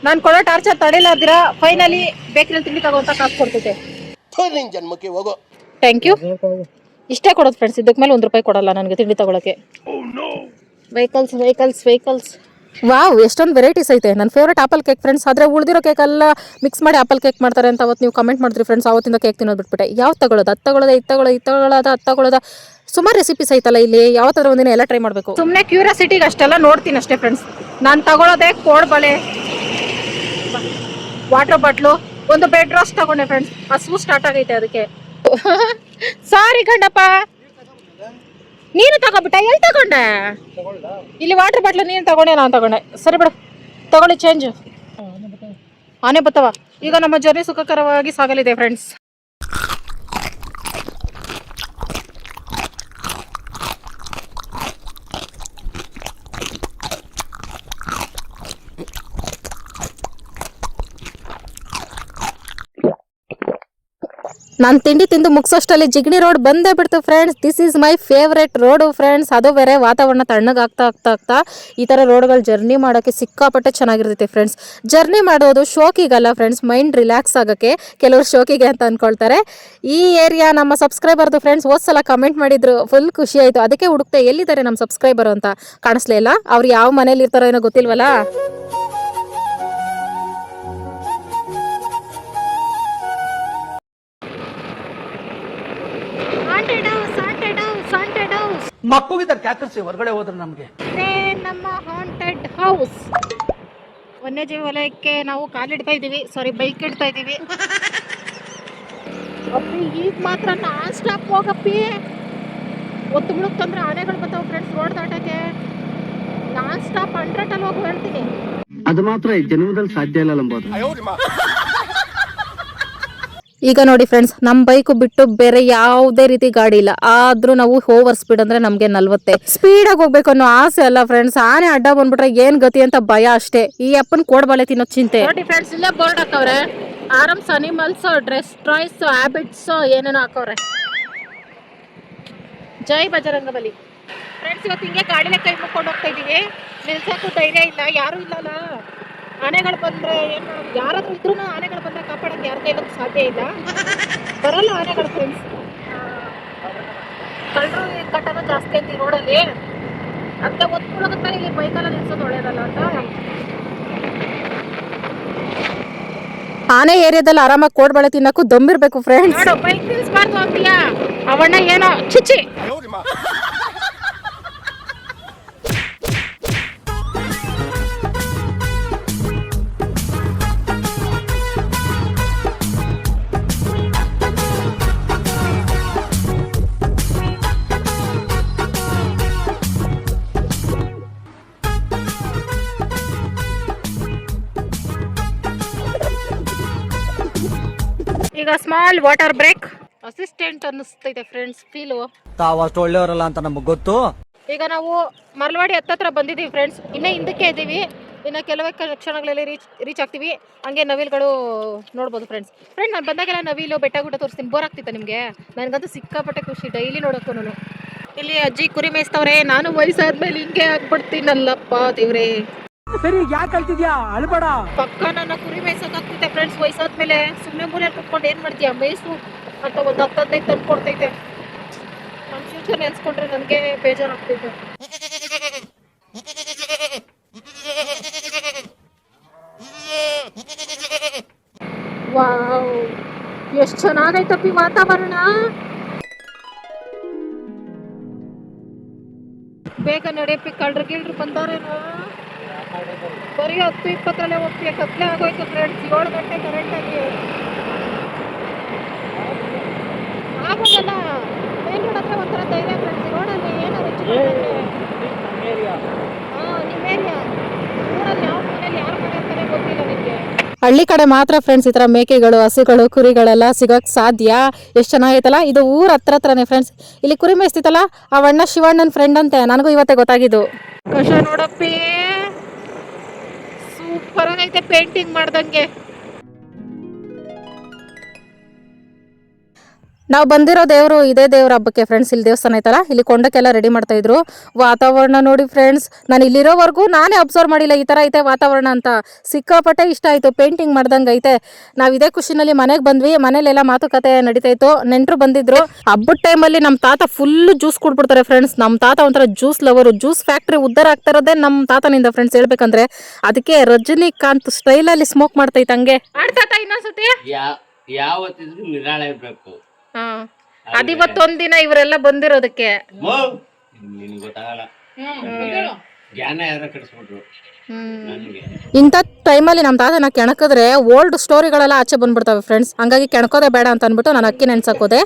ನಾನ್ ಕೊಡೋ ಟಾರ್ಚರ್ ತಡೆಲಾರ್ದಿರ ಫೈನಲಿ ಬೇಕರಿ ತಿಂಡಿ ತಗೋಂತ ಕಾಸು ಕೊಡ್ತೈತೆ. ಜನ್ಮಕ್ಕೆ ಹೋಗೋ. Thank you. ಇಷ್ಟೇ ಕೊಡೋದು ಫ್ರೆಂಡ್ಸ್, ಇದಕ್ಕೆ ಮೇಲೆ ₹1 ಕೊಡಲ್ಲ ನನಗೆ ತಿಂಡಿ ತಗೊಳಕ್ಕೆ. ವೆಹಿಕಲ್ಸ್ ವಾವ್, ಎಷ್ಟೊಂದು ವೆರೈಟೀಸ್ ಐತೆ. ನನ್ನ ಫೇವ್ರೇಟ್ ಆಪಲ್ ಕೇಕ್ ಫ್ರೆಂಡ್ಸ್. ಆದರೆ ಉಳಿದಿರೋ ಕೇಕ್ ಎಲ್ಲ ಮಿಕ್ಸ್ ಮಾಡಿ ಆಪಲ್ ಕೇಕ್ ಮಾಡ್ತಾರೆ ಅಂತ ಅವತ್ತು ನೀವು ಕಮೆಂಟ್ ಮಾಡಿದ್ರಿ ಫ್ರೆಂಡ್ಸ್. ಅವತ್ತಿಂದ ಕೇಕ್ ತಿನ್ನೋದು ಬಿಟ್ಬಿಟ್ಟೆ. ಯಾವ್ದು ತಗೊಳ್ಳೋದು, ಅದು ತಗೊಳ್ಳೋದು, ಇದು ತಗೊಳ್ಳೋದ ಸುಮಾರು ರೆಸಿಪೀಸ್ ಐತಲ್ಲ ಇಲ್ಲಿ. ಯಾವತ್ತಾದ್ರೂ ಒಂದಿನ ಎಲ್ಲ ಟ್ರೈ ಮಾಡಬೇಕು. ಸುಮ್ಮನೆ ಕ್ಯೂರಿಯಾಸಿಟಿಗೆ ಅಷ್ಟೆಲ್ಲ ನೋಡ್ತೀನಿ ಅಷ್ಟೇ ಫ್ರೆಂಡ್ಸ್. ನಾನು ತಗೊಳ್ಳೋದೆ ಕೋಡ್ಬಳೆ, ವಾಟರ್ ಬಾಟ್ಲು, ಒಂದು ಬೆಡ್ ರೋಸ್ಟ್ ತಗೊಂಡೆ ಫ್ರೆಂಡ್ಸ್. ಹಸು ಸ್ಟಾರ್ಟ್ ಆಗೈತೆ ಅದಕ್ಕೆ. ಸಾರಿ ಗಂಡಪ್ಪ, ನೀನು ತಗೋಬಿಟ್ಟ. ಎಲ್ಲಿ ತಗೊಂಡೆ? ಇಲ್ಲಿ ವಾಟರ್ ಬಾಟ್ಲು ನೀನು ತಗೊಂಡೆ, ನಾನು ತಗೊಂಡೆ. ಸರಿ ಬಿಡು, ತಗೊಳ್ಳಿ ಚೇಂಜ್. ಆನೆ ಬತ್ತವ. ಈಗ ನಮ್ಮ ಜರ್ನಿ ಸುಖಕರವಾಗಿ ಸಾಗಲಿದೆ ಫ್ರೆಂಡ್ಸ್. ನಾನು ತಿಂಡಿ ತಿಂದು ಮುಗಿಸೋಷ್ಟರಲ್ಲಿ ಜಿಗಣಿ ರೋಡ್ ಬಂದೇ ಬಿಡ್ತು friends. This is my favourite road friends. ಅದು ಬೇರೆ ವಾತಾವರಣ ತಣ್ಣಗಾಗ್ತಾ ಈ ಥರ ರೋಡ್ಗಳು ಜರ್ನಿ ಮಾಡೋಕ್ಕೆ ಸಿಕ್ಕಾಪಟ್ಟೆ ಚೆನ್ನಾಗಿರ್ತೈತೆ ಫ್ರೆಂಡ್ಸ್. ಜರ್ನಿ ಮಾಡೋದು ಶೋಕಿಗಲ್ಲ ಫ್ರೆಂಡ್ಸ್, ಮೈಂಡ್ ರಿಲ್ಯಾಕ್ಸ್ ಆಗೋಕ್ಕೆ. ಕೆಲವರು ಶೋಕಿಗೆ ಅಂತ ಅಂದ್ಕೊಳ್ತಾರೆ. ಈ ಏರಿಯಾ ನಮ್ಮ ಸಬ್ಸ್ಕ್ರೈಬರ್ದು ಫ್ರೆಂಡ್ಸ್ ಹೋದ್ಸಲ ಕಮೆಂಟ್ ಮಾಡಿದ್ರು, ಫುಲ್ ಖುಷಿ ಆಯಿತು. ಅದಕ್ಕೆ ಹುಡುಕ್ತೆ ಎಲ್ಲಿದ್ದಾರೆ ನಮ್ಮ ಸಬ್ಸ್ಕ್ರೈಬರು ಅಂತ. ಕಾಣಿಸ್ಲೇ ಇಲ್ಲ. ಅವ್ರು ಯಾವ ಮನೇಲಿ ಇರ್ತಾರೋ ಏನೋ ಗೊತ್ತಿಲ್ವಲ್ಲ. ಮಕ್ಕಳಿದ್ದಾರೆ ಕ್ಯಾಕರ್ಸಿ ಹೊರಗಡೆ ಹೋದ್ರೆ ನಮ್ಗೆ ನಮ್ಮ ಹಾಂಟೆಡ್ ಹೌಸ್. ವನ್ಯಜೀವಿ ವಲಯಕ್ಕೆ ನಾವು ಕಾಲಿಡ್ತಾ ಇದೀವಿ, ಸಾರಿ ಬೈಕ್ ಇಡ್ತಾ ಇದೀವಿ. ಅಪ್ಪಿ ಈಗ ಮಾತ್ರ ನಾನ್ ಸ್ಟಾಪ್ ಹೋಗಪ್ಪಿ. ಒತ್ತು ಮುಳುಗ್ತಂದ್ರೆ ಆನೆಗಳು ಬರ್ತಾವ ಫ್ರೆಂಡ್ಸ್ ರೋಡ್ ದಾಟಕ್ಕೆ. ನಾನ್ ಸ್ಟಾಪ್ 100 ಅಲ್ಲಿ ಹೋಗಿ ಹೇಳ್ತೀನಿ. ಅದು ಮಾತ್ರ ಈ ಜನ್ಮದಲ್ಲಿ ಸಾಧ್ಯ ಇಲ್ಲ ನಂಬೋದು. ಈಗ ನೋಡಿ ಫ್ರೆಂಡ್ಸ್, ನಮ್ಮ ಬೈಕು ಬಿಟ್ಟು ಬೇರೆ ಯಾವುದೇ ರೀತಿ ಗಾಡಿ ಇಲ್ಲ. ಆದ್ರೂ ನಾವು ಓವರ್ ಸ್ಪೀಡ್ ಅಂದ್ರೆ ನಮಗೆ 40 ಸ್ಪೀಡಾಗಿ ಹೋಗ್ಬೇಕು ಅನ್ನೋ ಆಸೆ ಅಲ್ಲ ಫ್ರೆಂಡ್ಸ್. ಆನೆ ಅಡ್ಡ ಬಂದ್ಬಿಟ್ರೆ ಏನ್ ಗತಿ ಅಂತ ಭಯ ಅಷ್ಟೇ. ಈ ಅಪ್ಪನ್ ಕೋಡ್ಬಳೆ ತಿನ್ನೋ ಚಿಂತೆ. ನೋಡಿ ಫ್ರೆಂಡ್ಸ್, ಇಲ್ಲೇ ಬೋರ್ಡ್ ಹಾಕವ್ರೆ. ಆರ್ಮ್ಸ್ ಅನಿಮಲ್ಸ್ ಡೆಸ್ಟ್ರಾಯ್ಸ್ ಹ್ಯಾಬಿಟ್ಸ್ ಏನೇನೋ ಹಾಕವ್ರೆ. ಜೈ ಬಜರಂಗಬಲಿ ಫ್ರೆಂಡ್ಸ್. ಇವತ್ತು ಹಿಂಗೆ ಗಾಡಿನ ಕೈ ಮುಕ್ಕೊಂಡು ಹೋಗ್ತಾ ಇದೀವಿ. ನಿಲ್ಸಕ್ಕೂ ಧೈರ್ಯ ಇಲ್ಲ, ಯಾರು ಇಲ್ಲಲ್ಲ. ಆನೆಗಳು ಬಂದ್ರೆ ಏನ್ ಮಾಡೋದು? ಯಾರಾದ್ರೂ ಇದ್ರೂ ಆನೆಗಳು ಬಂದ್ರೆ ಕಾಪಾಡಕ್ಕೆ ಯಾರ ಕೈಲೂ ಸಾಧ್ಯ ಇಲ್ಲ. ಬರಲ್ಲ ಆನೆಗಳು ಫ್ರೆಂಡ್ಸ್. ಕಳ್ಳರು ಕಟ್ಟೋದು ಜಾಸ್ತಿ ಅಂತ ರೋಡಲ್ಲಿ. ಅದಕ್ಕೆ ಒತ್ಕೊಳ್ಳೋದಕ್ಕೆ ಇಲ್ಲಿ ಬೈಕೆಲ್ಲ ನಿಲ್ಸೋದು ಒಳ್ಳೇದಲ್ಲ ಅಂತ. ಆನೆ ಏರಿಯಾದಲ್ಲಿ ಆರಾಮಾಗಿ ಕೋಡ್ಬಳೆ ತಿನ್ನಕ್ಕೂ ದಮ್ಮಿರ್ಬೇಕು ಫ್ರೆಂಡ್ಸ್. ಬೈಕ್ ನಿಲ್ಸ್ಬಾರ್ದು ಅಂತೀಯಾ? ಅವಣ್ಣ ಏನೋ ಚಿಚ್ಚಿ. ಈಗ ಸ್ಮಾಲ್ ವಾಟರ್ ಬ್ರೇಕ್. ಅಸಿಸ್ಟೆಂಟ್ ಅನ್ನಿಸ್ತೈತೆ ಫ್ರೆಂಡ್ಸ್ ಫೀಲು. ತಾವು ಅಷ್ಟು ಒಳ್ಳೆಯವರಲ್ಲ ಅಂತ ನಮಗೆ ಗೊತ್ತು. ಈಗ ನಾವು ಮರಳವಾಡಿ ಹತ್ತತ್ರ ಬಂದಿದ್ದೀವಿ ಫ್ರೆಂಡ್ಸ್. ಇನ್ನೂ ಹಿಂದಕ್ಕೆ ಇದ್ದೀವಿ. ಇನ್ನು ಕೆಲವೇ ಕ್ಷಣಗಳಲ್ಲಿ ರೀಚ್ ಆಗ್ತೀವಿ. ಹಂಗೆ ನವಿಲ್ಗಳು ನೋಡ್ಬೋದು ಫ್ರೆಂಡ್ಸ್. ನಾನು ಬಂದಾಗೆಲ್ಲ ನವಿಲು ಬೆಟ್ಟ ಗುಡ್ಡ ತೋರಿಸ್ತೀನಿ. ಬೋರ್ ಆಗ್ತಿತ್ತ ನಿಮಗೆ? ನನಗಂತೂ ಸಿಕ್ಕಾಪಟ್ಟೆ ಖುಷಿ ಡೈಲಿ ನೋಡೋಕ್ಕೂ. ಇಲ್ಲಿ ಅಜ್ಜಿ ಕುರಿ ಮೇಯಿಸ್ತವ್ರೆ. ನಾನು ವಯಸ್ಸಾದ್ಮೇಲೆ ಹಿಂಗೆ ಆಗ್ಬಿಡ್ತೀನಲ್ಲಪ್ಪ ದೇವ್ರೆ. ಸರಿ, ಯಾಕೆ ಕಳ್ತಿದ್ಯಾ? ಅಳ್ಬೇಡ. ಪಕ್ಕ ನನ್ನ ಕುರಿ ಮೇಯ್ಸೋಕಾಗ್ತೈತೆ ಫ್ರೆಂಡ್ಸ್ ವಯಸ್ಸಾದ್ಮೇಲೆ. ಸುಮ್ಮನೆ ಮೂಲೆಯಲ್ಲಿ ಕುತ್ಕೊಂಡು ಏನು ಮಾಡ್ತೀಯಾ? ಮೇಯ್ಸು ಅಂತ ಒಂದು 10-15 ತಂದು ಕೊಡ್ತೈತೆ. ನನ್ನ ಫ್ಯೂಚರ್ ನೆನೆಸ್ಕೊಂಡ್ರೆ ನನಗೆ ಬೇಜಾರಾಗ್ತೈತೆ. ವಾವ್, ಎಷ್ಟು ಚೆನ್ನಾಗೈತಪ್ಪಿ ವಾತಾವರಣ. ಬೇಗ ನಡೆಯಪ್ಪಿ, ಕಳ್ರು ಗಿಳ್ರು ಬಂದವ್ರೇನೋ. ಬರೀ 10-20 ಹೋಗ್ತೀಯ. ಕತ್ಲೆ ಆಗೋಯ್ತು ಫ್ರೆಂಡ್ಸ್. 7 ಗಂಟೆ ಕರೆಕ್ಟಾಗಿ ಆಗೋದಲ್ಲ. ಮೇನ್ ರೋಡ್ ಹತ್ರ ಒಂಥರ ಧೈರ್ಯ ಫ್ರೆಂಡ್ಸ್. ರೋಡಲ್ಲಿ ಏನಾದ್ರು ನಿಮ್ಮ ಏರಿಯಾ ಊರಲ್ಲಿ ಯಾವ ಮನೇಲಿ ಯಾರ ಮನೆ ಅಂತಾನೆ ಹಳ್ಳಿ ಕಡೆ ಮಾತ್ರ ಫ್ರೆಂಡ್ಸ್ ಈ ತರ ಮೇಕೆಗಳು, ಹಸುಗಳು, ಕುರಿಗಳೆಲ್ಲ ಸಿಗೋಕ್ ಸಾಧ್ಯ. ಎಷ್ಟು ಚೆನ್ನಾಗೈತಲ್ಲ. ಇದು ಊರ ಹತ್ರನೇ ಫ್ರೆಂಡ್ಸ್. ಇಲ್ಲಿ ಕುರಿ ಮೇಯಿಸ್ತಿತ್ತಲ್ಲ ಆ ಅಣ್ಣ ಶಿವಣ್ಣನ ಫ್ರೆಂಡ್ ಅಂತೆ, ನನಗೂ ಇವತ್ತೇ ಗೊತ್ತಾಗಿದ್ದು. ನೋಡಪ್ಪಿ ಸೂಪರ್ ಆಗೈತೆ, ಪೇಂಟಿಂಗ್ ಮಾಡ್ದಂಗೆ. ನಾವು ಬಂದಿರೋ ದೇವರು ಇದೇ ದೇವ್ರ ಹಬ್ಬಕ್ಕೆ ಫ್ರೆಂಡ್ಸ್. ಇಲ್ಲಿ ದೇವಸ್ಥಾನ ಐತಲ್ಲ, ಇಲ್ಲಿ ಕೊಂಡಕ್ಕೆಲ್ಲ ರೆಡಿ ಮಾಡ್ತಾ ಇದ್ರು. ವಾತಾವರಣ ನೋಡಿ ಫ್ರೆಂಡ್ಸ್, ನಾನು ಇಲ್ಲಿರೋವರೆಗೂ ನಾನೇ ಅಬ್ಸರ್ವ್ ಮಾಡಿಲ್ಲ ಈ ತರ ಐತೆ ವಾತಾವರಣ ಅಂತ. ಸಿಕ್ಕಾಪಟ್ಟೆ ಇಷ್ಟ ಆಯ್ತು, ಪೇಂಟಿಂಗ್ ಮಾಡ್ದಂಗೆ ಐತೆ. ನಾವು ಇದೇ ಖುಷಿನಲ್ಲಿ ಮನೆಗೆ ಬಂದ್ವಿ. ಮನೇಲೆಲ್ಲ ಮಾತುಕತೆ ನಡೀತಾ ಇತ್ತು, ನೆಂಟರು ಬಂದಿದ್ರು. ಹಬ್ಬದ ಟೈಮಲ್ಲಿ ನಮ್ಮ ತಾತ ಫುಲ್ ಜ್ಯೂಸ್ ಕುಡ್ಬಿಡ್ತಾರೆ ಫ್ರೆಂಡ್ಸ್. ನಮ್ಮ ತಾತ ಒಂಥರ ಜ್ಯೂಸ್ ಲವರು. ಜ್ಯೂಸ್ ಫ್ಯಾಕ್ಟ್ರಿ ಉದ್ದಾರ ಆಗ್ತಾ ಇರೋದೇ ನಮ್ಮ ತಾತನಿಂದ ಫ್ರೆಂಡ್ಸ್ ಹೇಳ್ಬೇಕಂದ್ರೆ. ಅದಕ್ಕೆ ರಜನಿಕಾಂತ್ ಸ್ಟೈಲಲ್ಲಿ ಸ್ಮೋಕ್ ಮಾಡ್ತೈತೆ ಹಂಗೆ. ಆಡ್ತಾತ ಇನ್ನೊಂದ್ಸತಿ ಯಾವತ್ತಿದ್ರು ನಿರಾಳ ಇರ್ಬೇಕು. ಅದಿವತ್ತೊಂದಿನ ಇವರೆಲ್ಲ ಬಂದಿರೋದಕ್ಕೆ ನಿನ್ಗೆ ಗೊತ್ತಾಗಲ್ಲ, ಜ್ಞಾನ ಯಾರ ಕಟ್ಸ್ಬಿಟ್ರು ನನಗೆ. ಇಂಥ ಟೈಮಲ್ಲಿ ನಮ್ಮ ತಾತನ ಕೆಣಕಿದ್ರೆ ಓಲ್ಡ್ ಸ್ಟೋರಿಗಳೆಲ್ಲ ಆಚೆ ಬಂದ್ಬಿಡ್ತವೆ ಫ್ರೆಂಡ್ಸ್. ಹಂಗಾಗಿ ಕೆಣಕೋದೆ ಬೇಡ ಅಂತ ಅಂದ್ಬಿಟ್ಟು ನಾನು ಅಕ್ಕಿ ನೆನ್ಸಕೋದೆ.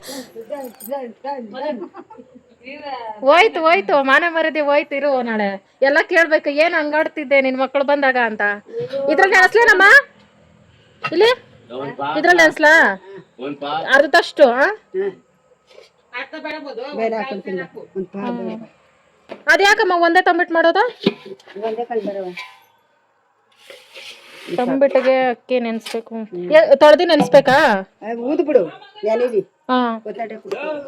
ಹೋಯ್ತು ಮಾನೆ ಮರದಿ ಹೋಯ್ತು. ಇರು ನಾಳೆ ಎಲ್ಲ ಕೇಳ್ಬೇಕು, ಏನ್ ಹಂಗಾಡ್ತಿದ್ದೆ ನಿನ್ ಮಕ್ಕಳು ಬಂದಾಗ ಅಂತ. ಇದ್ರಲ್ಲಿ ನೆನೆಸ್ಲೇನಮ್ಮ, ಇಲ್ಲಿ ಇದ್ರಲ್ಲಿ ನೆನೆಸ್ಲಾ ಅರ್ಧಷ್ಟು. ಅದ್ಯಾಕಮ್ಮ ಒಂದೇ ತಂಬಿಟ್ಟು ಮಾಡೋದ? ತಂಬಿಟ್ಟಿಗೆ ಅಕ್ಕಿ ನೆನ್ಸ್ಬೇಕು, ತೊಳೆದಿ ನೆನ್ಸ್ಬೇಕಾ?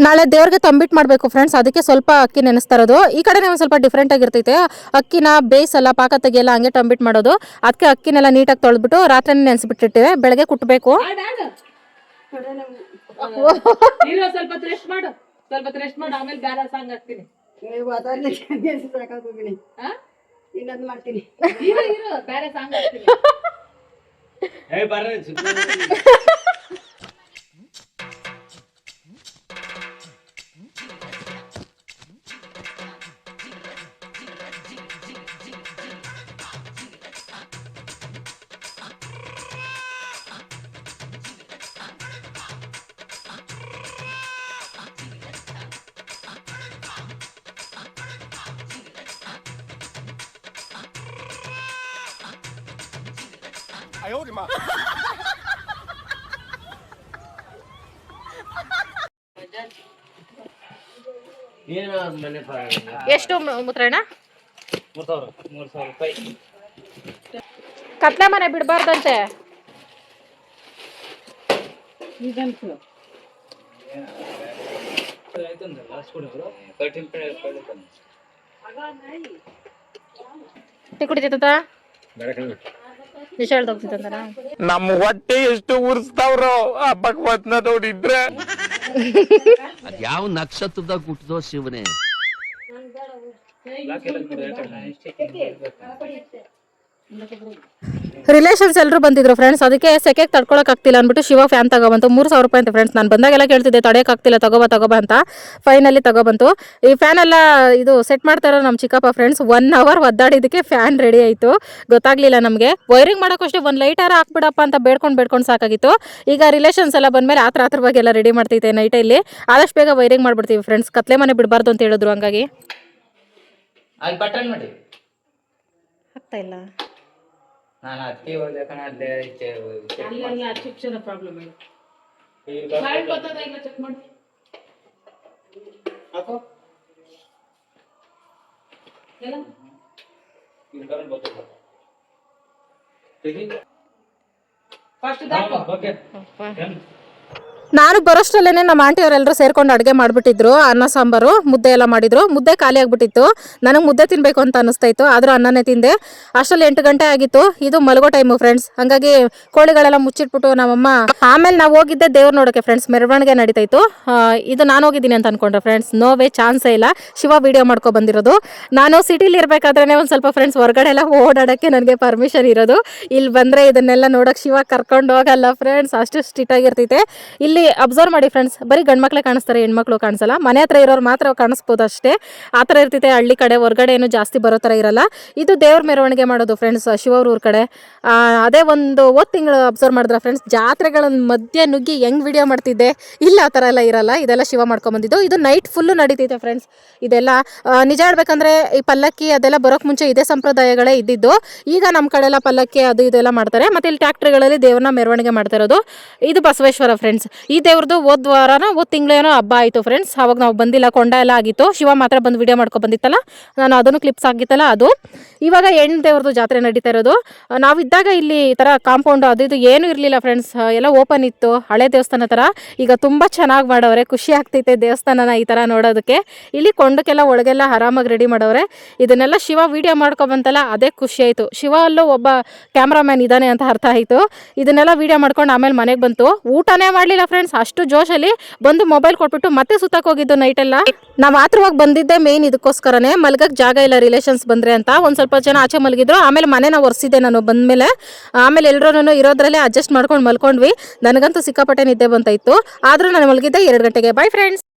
ನಾಳೆ ದೇವ್ರಿಗೆ ತಂಬಿಟ್ಟು ಮಾಡ್ಬೇಕು ಫ್ರೆಂಡ್ಸ್, ಅದಕ್ಕೆ ಸ್ವಲ್ಪ ಅಕ್ಕಿ ನೆನೆಸ್ತಾ ಇರೋದು. ಈ ಕಡೆ ಒಂದ್ ಸ್ವಲ್ಪ ಡಿಫ್ರೆಂಟ್ ಆಗಿರ್ತೈತೆ. ಅಕ್ಕಿನ ಬೇಯಿಸಲ್ಲ, ಪಾಕ ತೆಗಿಯಲ್ಲ, ಹಂಗೆ ತಂಬಿಟ್ಟು ಮಾಡೋದು. ಅದಕ್ಕೆ ಅಕ್ಕಿನೆಲ್ಲ ನೀಟಾಗಿ ತೊಳೆದ್ಬಿಟ್ಟು ರಾತ್ರಿ ನೆನೆಸ್ಬಿಟ್ಟಿರ್ತೀವಿ, ಬೆಳಗ್ಗೆ ಕುಟ್ಬೇಕು. ಸ್ವಲ್ಪ ರೆಸ್ಟ್ ಮಾಡು, ಆಮೇಲೆ ಬೇರೆ ಸಾಂಗ್ ಹಾಕ್ತೀನಿ. ಬೇರೆ ಸಾಂಗ್ ಹಾಕ್ತೀನಿ. ಎಷ್ಟು ಮುತ್ರಣ್ಣ? 3,000 ರೂಪಾಯಿ. ಕತ್ಲೆ ಮನೆ ಬಿಡಬಾರ್ದಂತೆ. ಕುಡಿತೈತ ನಮ್ಮ ಹೊಟ್ಟೆ ಎಷ್ಟು ಉರ್ಸ್ತಾವ್ರೋ ಆ ಭಗವತ್ನ ನೋಡಿದ್ರೆ. ಯಾವ ನಕ್ಷತ್ರದಾಗ ಹುಟ್ಟಿದೋ ಶಿವನೇ. ರಿಲೇಷನ್ಸ್ ಎಲ್ಲರೂ ಬಂದಿದ್ರು ಫ್ರೆಂಡ್ಸ್. ಅದಕ್ಕೆ ಸೆಕೆಗೆ ತಡ್ಕೊಳಕ್ ಆಗ್ತಿಲ್ಲ ಅಂದ್ಬಿಟ್ಟು ಶಿವ ಫ್ಯಾನ್ ತಗೊಬಂತು. 3,000 ರೂಪಾಯಿ ಅಂತ ಫ್ರೆಂಡ್ಸ್. ನಾನು ಬಂದಾಗೆಲ್ಲ ಕೇಳ್ತಿದ್ದೆ, ತಡೆಯಕ್ ಆಗ್ತಿಲ್ಲ, ತಗೋಬಾ ಅಂತ. ಫೈನಲಿ ತಗೊಬಂತು. ಈ ಫ್ಯಾನ್ ಎಲ್ಲ ಇದು ಸೆಟ್ ಮಾಡ್ತಾರೋ ನಮ್ಮ ಚಿಕ್ಕಪ್ಪ ಫ್ರೆಂಡ್ಸ್. 1 ಅವರ್ ಒದ್ದಾಡಿದಕ್ಕೆ ಫ್ಯಾನ್ ರೆಡಿ ಆಯ್ತು. ಗೊತ್ತಾಗ್ಲಿಲ್ಲ ನಮಗೆ. ವೈರಿಂಗ್ ಮಾಡೋಕಷ್ಟೇ ಒಂದು ಲೈಟರ್ ಹಾಕ್ಬಿಡಪ್ಪ ಅಂತ ಬೇಡ್ಕೊಂಡು ಸಾಕಾಗಿತ್ತು. ಈಗ ರಿಲೇಷನ್ಸ್ ಎಲ್ಲ ಬಂದ್ಮೇಲೆ ಆತ್ರವಾಗಿ ಎಲ್ಲ ರೆಡಿ ಮಾಡ್ತೈತೆ ನೈಟಲ್ಲಿ. ಆದಷ್ಟು ಬೇಗ ವೈರಿಂಗ್ ಮಾಡ್ಬಿಡ್ತೀವಿ ಫ್ರೆಂಡ್ಸ್. ಕತ್ಲೆ ಮನೆ ಬಿಡಬಾರ್ದು ಅಂತ ಹೇಳಿದ್ರು, ಹಂಗಾಗಿ ಆಗ್ತಾ ಇಲ್ಲ. ನಾನು ಅತ್ತಿ ಹೋದ ಕಣ ಅಲ್ಲೇ ಶಿಕ್ಷಣ ಪ್ರಾಬ್ಲಮ್ ಇದೆ. ಚೆಕ್ ಮಾಡಿ ನಾನು ಬರೋಷ್ಟರಲ್ಲೇನೆ ನಮ್ಮ ಆಂಟಿಯವರೆಲ್ಲರೂ ಸೇರ್ಕೊಂಡು ಅಡುಗೆ ಮಾಡಿಬಿಟ್ಟಿದ್ರು. ಅನ್ನ ಸಾಂಬಾರು ಮುದ್ದೆ ಎಲ್ಲ ಮಾಡಿದ್ರು. ಮುದ್ದೆ ಖಾಲಿ ಆಗಿಬಿಟ್ಟಿತ್ತು. ನನಗೆ ಮುದ್ದೆ ತಿನ್ನಬೇಕು ಅಂತ ಅನ್ನಿಸ್ತಾ ಇತ್ತು, ಆದರೂ ಅನ್ನನೇ ತಿಂದೆ. ಅಷ್ಟರಲ್ಲಿ 8 ಗಂಟೆ ಆಗಿತ್ತು. ಇದು ಮಲಗೋ ಟೈಮು ಫ್ರೆಂಡ್ಸ್. ಹಾಗಾಗಿ ಕೋಳಿಗಳೆಲ್ಲ ಮುಚ್ಚಿಟ್ಬಿಟ್ಟು ನಮ್ಮಮ್ಮ ಆಮೇಲೆ ನಾವು ಹೋಗಿದ್ದೆ ದೇವ್ರು ನೋಡೋಕ್ಕೆ ಫ್ರೆಂಡ್ಸ್. ಮೆರವಣಿಗೆ ನಡೀತಾ ಇತ್ತು. ಇದು ನಾನು ಹೋಗಿದ್ದೀನಿ ಅಂತ ಅನ್ಕೊಂಡ್ರೆ ಫ್ರೆಂಡ್ಸ್. ನೋವೇ ಚಾನ್ಸೇ ಇಲ್ಲ. ಶಿವ ವಿಡಿಯೋ ಮಾಡ್ಕೊ ಬಂದಿರೋದು. ನಾನು ಸಿಟಿಲಿ ಇರಬೇಕಾದ್ರೆ ಒಂದು ಸ್ವಲ್ಪ ಫ್ರೆಂಡ್ಸ್ ಹೊರಗಡೆ ಎಲ್ಲ ಓಡಾಡೋಕ್ಕೆ ನನಗೆ ಪರ್ಮಿಷನ್ ಇರೋದು. ಇಲ್ಲಿ ಬಂದರೆ ಇದನ್ನೆಲ್ಲ ನೋಡೋಕೆ ಶಿವ ಕರ್ಕೊಂಡು ಹೋಗಲ್ಲ ಫ್ರೆಂಡ್ಸ್. ಅಷ್ಟು ಸ್ಟ್ರಿಕ್ಟ್ ಆಗಿರ್ತೈತೆ. ಇಲ್ಲಿ ಇಲ್ಲಿ ಅಬ್ಸರ್ವ್ ಮಾಡಿ ಫ್ರೆಂಡ್ಸ್, ಬರೀ ಗಂಡು ಮಕ್ಕಳೇ ಕಾಣಿಸ್ತಾರೆ, ಹೆಣ್ಮಕ್ಳು ಕಾಣಿಸಲ್ಲ. ಮನೆ ಹತ್ರ ಇರೋರು ಮಾತ್ರ ಕಾಣಿಸ್ಬೋದು ಅಷ್ಟೇ. ಆ ಥರ ಇರ್ತೈತೆ ಹಳ್ಳಿ ಕಡೆ. ಹೊರಗಡೆ ಏನು ಜಾಸ್ತಿ ಬರೋ ಥರ ಇರಲ್ಲ. ಇದು ದೇವ್ರ ಮೆರವಣಿಗೆ ಮಾಡೋದು ಫ್ರೆಂಡ್ಸ್, ಶಿವವ್ರ ಊರ ಕಡೆ. ಅದೇ ಒಂದು ತಿಂಗಳು ಅಬ್ಸರ್ವ್ ಮಾಡಿದ್ರೆ ಫ್ರೆಂಡ್ಸ್, ಜಾತ್ರೆಗಳ ಮಧ್ಯೆ ನುಗ್ಗಿ ಹೆಂಗ್ ವಿಡಿಯೋ ಮಾಡ್ತಿದ್ದೆ. ಇಲ್ಲ ಆ ಥರ ಎಲ್ಲ ಇರಲ್ಲ. ಇದೆಲ್ಲ ಶಿವ ಮಾಡ್ಕೊಂಬಂದಿದ್ದು. ಇದು ನೈಟ್ ಫುಲ್ಲು ನಡೀತೈತೆ ಫ್ರೆಂಡ್ಸ್. ಇದೆಲ್ಲ ನಿಜ ಹೇಳ್ಬೇಕಂದ್ರೆ ಈ ಪಲ್ಲಕ್ಕಿ ಅದೆಲ್ಲ ಬರೋಕ್ಕೆ ಮುಂಚೆ ಇದೇ ಸಂಪ್ರದಾಯಗಳೇ ಇದ್ದಿದ್ದು. ಈಗ ನಮ್ಮ ಕಡೆ ಎಲ್ಲ ಪಲ್ಲಕ್ಕಿ ಅದು ಇದೆಲ್ಲ ಮಾಡ್ತಾರೆ. ಮತ್ತು ಇಲ್ಲಿ ಟ್ಯಾಕ್ಟ್ರಿಗಳಲ್ಲಿ ದೇವ್ರನ್ನ ಮೆರವಣಿಗೆ ಮಾಡ್ತಾ ಇರೋದು. ಇದು ಬಸವೇಶ್ವರ ಫ್ರೆಂಡ್ಸ್. ಈ ದೇವ್ರದ್ದು ಹೋದ ತಿಂಗಳೇನೋ ಹಬ್ಬ ಆಯಿತು ಫ್ರೆಂಡ್ಸ್. ಅವಾಗ ನಾವು ಬಂದಿಲ್ಲ, ಕೊಂಡ ಎಲ್ಲ ಆಗಿತ್ತು. ಶಿವ ಮಾತ್ರ ಬಂದು ವಿಡಿಯೋ ಮಾಡ್ಕೊ ಬಂದಿತ್ತಲ್ಲ, ನಾನು ಅದನ್ನು ಕ್ಲಿಪ್ಸ್ ಆಗಿತ್ತಲ್ಲ ಅದು. ಇವಾಗ ಹೆಣ್ಣು ದೇವ್ರದ್ದು ಜಾತ್ರೆ ನಡೀತಾ ಇರೋದು. ನಾವಿದ್ದಾಗ ಇಲ್ಲಿ ಈ ಥರ ಕಾಂಪೌಂಡ್ ಅದು ಇದು ಏನೂ ಇರಲಿಲ್ಲ ಫ್ರೆಂಡ್ಸ್, ಎಲ್ಲ ಓಪನ್ ಇತ್ತು, ಹಳೆ ದೇವಸ್ಥಾನ ಥರ. ಈಗ ತುಂಬ ಚೆನ್ನಾಗಿ ಮಾಡವ್ರೆ, ಖುಷಿ ಆಗ್ತೈತೆ ದೇವಸ್ಥಾನನ ಈ ಥರ ನೋಡೋದಕ್ಕೆ. ಇಲ್ಲಿ ಕೊಂಡಕ್ಕೆಲ್ಲ ಒಳಗೆಲ್ಲ ಆರಾಮಾಗಿ ರೆಡಿ ಮಾಡವ್ರೆ. ಇದನ್ನೆಲ್ಲ ಶಿವ ವಿಡಿಯೋ ಮಾಡ್ಕೊಬಂತಲ್ಲ, ಅದೇ ಖುಷಿ ಆಯಿತು. ಶಿವ ಅಲ್ಲೂ ಒಬ್ಬ ಕ್ಯಾಮ್ರಾಮ್ಯಾನ್ ಇದ್ದಾನೆ ಅಂತ ಅರ್ಥ ಆಯಿತು. ಇದನ್ನೆಲ್ಲ ವಿಡಿಯೋ ಮಾಡ್ಕೊಂಡು ಆಮೇಲೆ ಮನೆಗೆ ಬಂತು. ಊಟನೇ ಮಾಡಲಿಲ್ಲ ಫ್ರೆಂಡ್ಸ್, ಅಷ್ಟು ಜೋಶಲ್ಲಿ ಬಂದು ಮೊಬೈಲ್ ಕೊಟ್ಬಿಟ್ಟು ಮತ್ತೆ ಸುತ್ತಕ್ಕೆ ಹೋಗಿದ್ದು ನೈಟೆಲ್ಲ. ನಾವು ಆತ್ರವಾಗಿ ಬಂದಿದ್ದೆ ಮೇನ್ ಇದಕ್ಕೋಸ್ಕರನೇ, ಮಲ್ಗಕ್ಕೆ ಜಾಗ ಇಲ್ಲ ರಿಲೇಷನ್ಸ್ ಬಂದರೆ ಅಂತ. ಒಂದು ಸ್ವಲ್ಪ ಜನ ಆಚೆ ಮಲಗಿದ್ರು. ಆಮೇಲೆ ಮನೆನ ಒರೆಸಿದ್ದೆ ನಾನು ಬಂದಮೇಲೆ. ಆಮೇಲೆ ಎಲ್ಲರೂ ಇರೋದ್ರಲ್ಲೇ ಅಡ್ಜಸ್ಟ್ ಮಾಡ್ಕೊಂಡು ಮಲ್ಕೊಂಡ್ವಿ. ನನಗಂತೂ ಸಿಕ್ಕಾಪಟ್ಟೆ ನಿದ್ದೆ ಬಂತಾಯಿತ್ತು. ಆದರೂ ನಾನು ಮಲಗಿದ್ದೆ 2 ಗಂಟೆಗೆ. By friends.